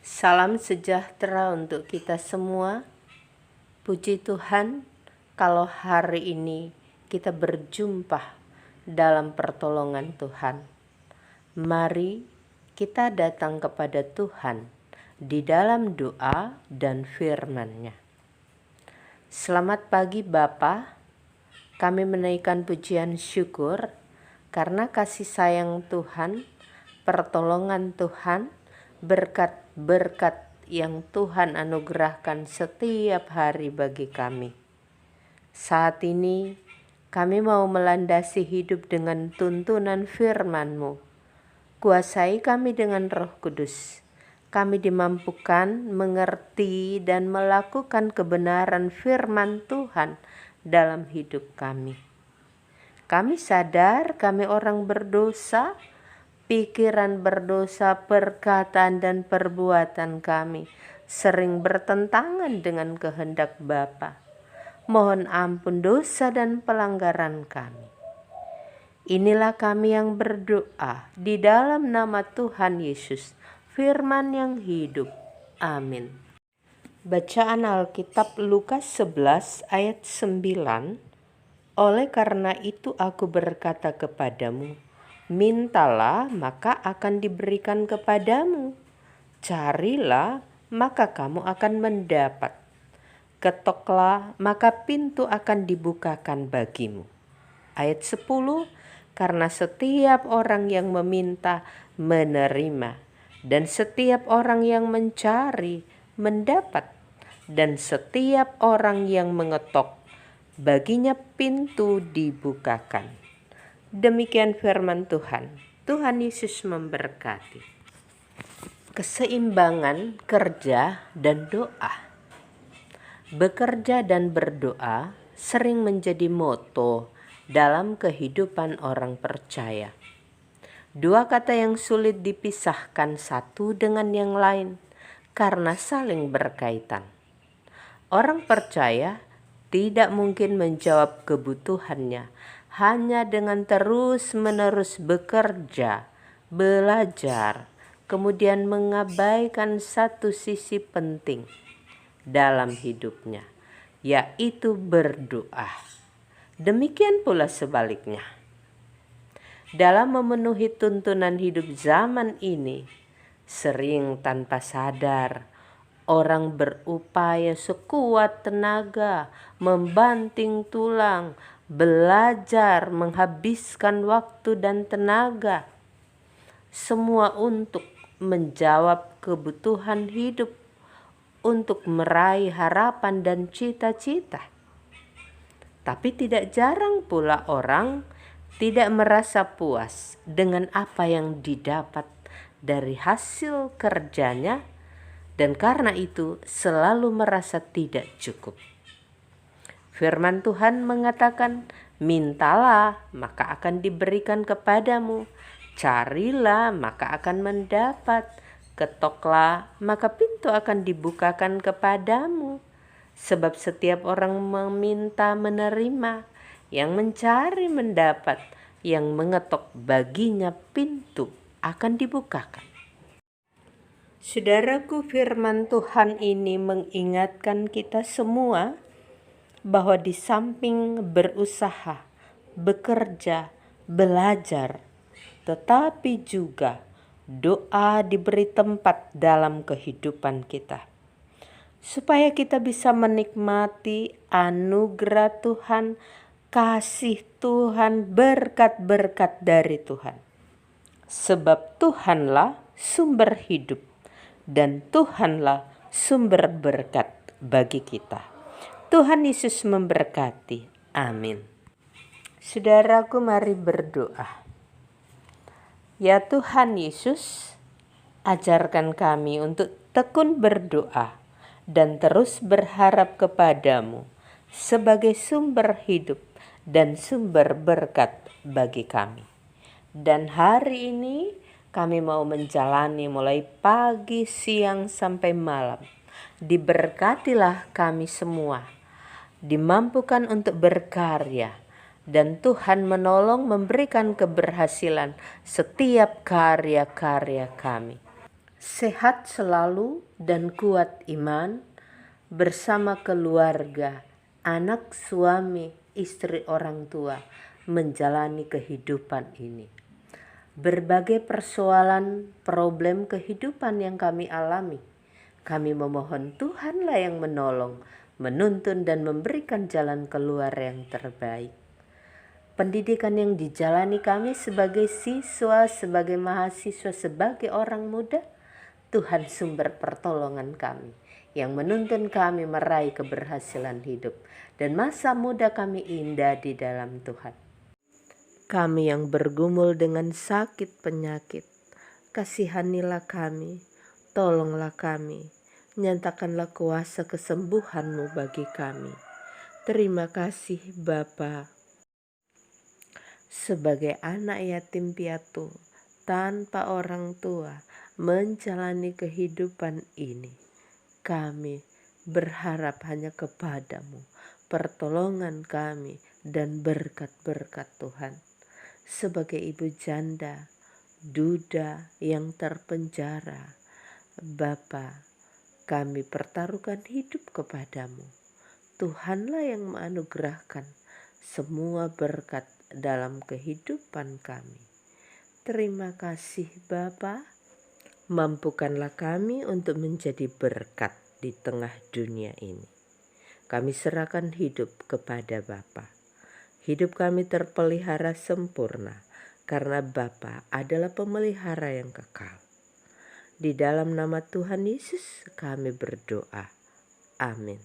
Salam sejahtera untuk kita semua. Puji Tuhan, kalau hari ini kita berjumpa dalam pertolongan Tuhan. Mari kita datang kepada Tuhan di dalam doa dan firman-Nya. Selamat pagi Bapa, kami menaikkan pujian syukur karena kasih sayang Tuhan, pertolongan Tuhan, berkat-berkat yang Tuhan anugerahkan setiap hari bagi kami. Saat ini kami mau melandasi hidup dengan tuntunan firman-Mu. Kuasai kami dengan Roh Kudus. Kami dimampukan mengerti dan melakukan kebenaran firman Tuhan dalam hidup kami. Kami sadar kami orang berdosa, pikiran berdosa, perkataan dan perbuatan kami sering bertentangan dengan kehendak Bapa. Mohon ampun dosa dan pelanggaran kami. Inilah kami yang berdoa di dalam nama Tuhan Yesus, firman yang hidup. Amin. Bacaan Alkitab Lukas 11 ayat 9. Oleh karena itu aku berkata kepadamu, mintalah maka akan diberikan kepadamu. Carilah maka kamu akan mendapat. Ketoklah maka pintu akan dibukakan bagimu. Ayat 10, karena setiap orang yang meminta menerima, dan setiap orang yang mencari mendapat, dan setiap orang yang mengetok baginya pintu dibukakan. Demikian firman Tuhan. Tuhan Yesus memberkati. Keseimbangan kerja dan doa. Bekerja dan berdoa sering menjadi moto dalam kehidupan orang percaya. Dua kata yang sulit dipisahkan satu dengan yang lain karena saling berkaitan. Orang percaya tidak mungkin menjawab kebutuhannya hanya dengan terus-menerus bekerja, belajar, kemudian mengabaikan satu sisi penting dalam hidupnya, yaitu berdoa. Demikian pula sebaliknya. Dalam memenuhi tuntunan hidup zaman ini, sering tanpa sadar, orang berupaya sekuat tenaga, membanting tulang, belajar, menghabiskan waktu dan tenaga. Semua untuk menjawab kebutuhan hidup, untuk meraih harapan dan cita-cita. Tapi tidak jarang pula orang tidak merasa puas dengan apa yang didapat dari hasil kerjanya, dan karena itu selalu merasa tidak cukup. Firman Tuhan mengatakan, mintalah maka akan diberikan kepadamu, carilah maka akan mendapat, ketoklah maka pintu akan dibukakan kepadamu. Sebab setiap orang meminta menerima, yang mencari mendapat, yang mengetok baginya pintu akan dibukakan. Saudaraku, firman Tuhan ini mengingatkan kita semua bahwa di samping berusaha, bekerja, belajar, tetapi juga doa diberi tempat dalam kehidupan kita, supaya kita bisa menikmati anugerah Tuhan, kasih Tuhan, berkat-berkat dari Tuhan. Sebab Tuhanlah sumber hidup dan Tuhanlah sumber berkat bagi kita. Tuhan Yesus memberkati. Amin. Saudaraku, mari berdoa. Ya Tuhan Yesus, ajarkan kami untuk tekun berdoa dan terus berharap kepadamu sebagai sumber hidup dan sumber berkat bagi kami. Dan hari ini kami mau menjalani mulai pagi, siang, sampai malam. Diberkatilah kami semua, dimampukan untuk berkarya, dan Tuhan menolong memberikan keberhasilan setiap karya-karya kami. sehat selalu dan kuat iman, bersama keluarga, anak, suami, istri, orang tua, menjalani kehidupan ini. Berbagai persoalan, problem kehidupan yang kami alami, kami memohon Tuhanlah yang menolong, menuntun dan memberikan jalan keluar yang terbaik. Pendidikan yang dijalani kami sebagai siswa, sebagai mahasiswa, sebagai orang muda, Tuhan sumber pertolongan kami, yang menuntun kami meraih keberhasilan hidup, dan masa muda kami indah di dalam Tuhan. Kami yang bergumul dengan sakit penyakit, kasihanilah kami, tolonglah kami, nyatakanlah kuasa kesembuhan-Mu bagi kami. Terima kasih Bapa. Sebagai anak yatim piatu, tanpa orang tua, menjalani kehidupan ini, kami berharap hanya kepada-Mu, pertolongan kami dan berkat-berkat Tuhan. Sebagai ibu janda, duda yang terpenjara, Bapa, kami pertaruhkan hidup kepada-Mu. Tuhanlah yang menganugerahkan semua berkat dalam kehidupan kami. Terima kasih Bapa. Mampukanlah kami untuk menjadi berkat di tengah dunia ini. Kami serahkan hidup kepada Bapa. Hidup kami terpelihara sempurna karena Bapa adalah pemelihara yang kekal. Di dalam nama Tuhan Yesus kami berdoa. Amin.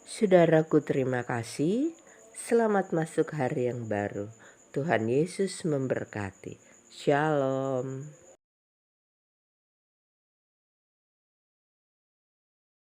Saudaraku, terima kasih. Selamat masuk hari yang baru. Tuhan Yesus memberkati. Shalom.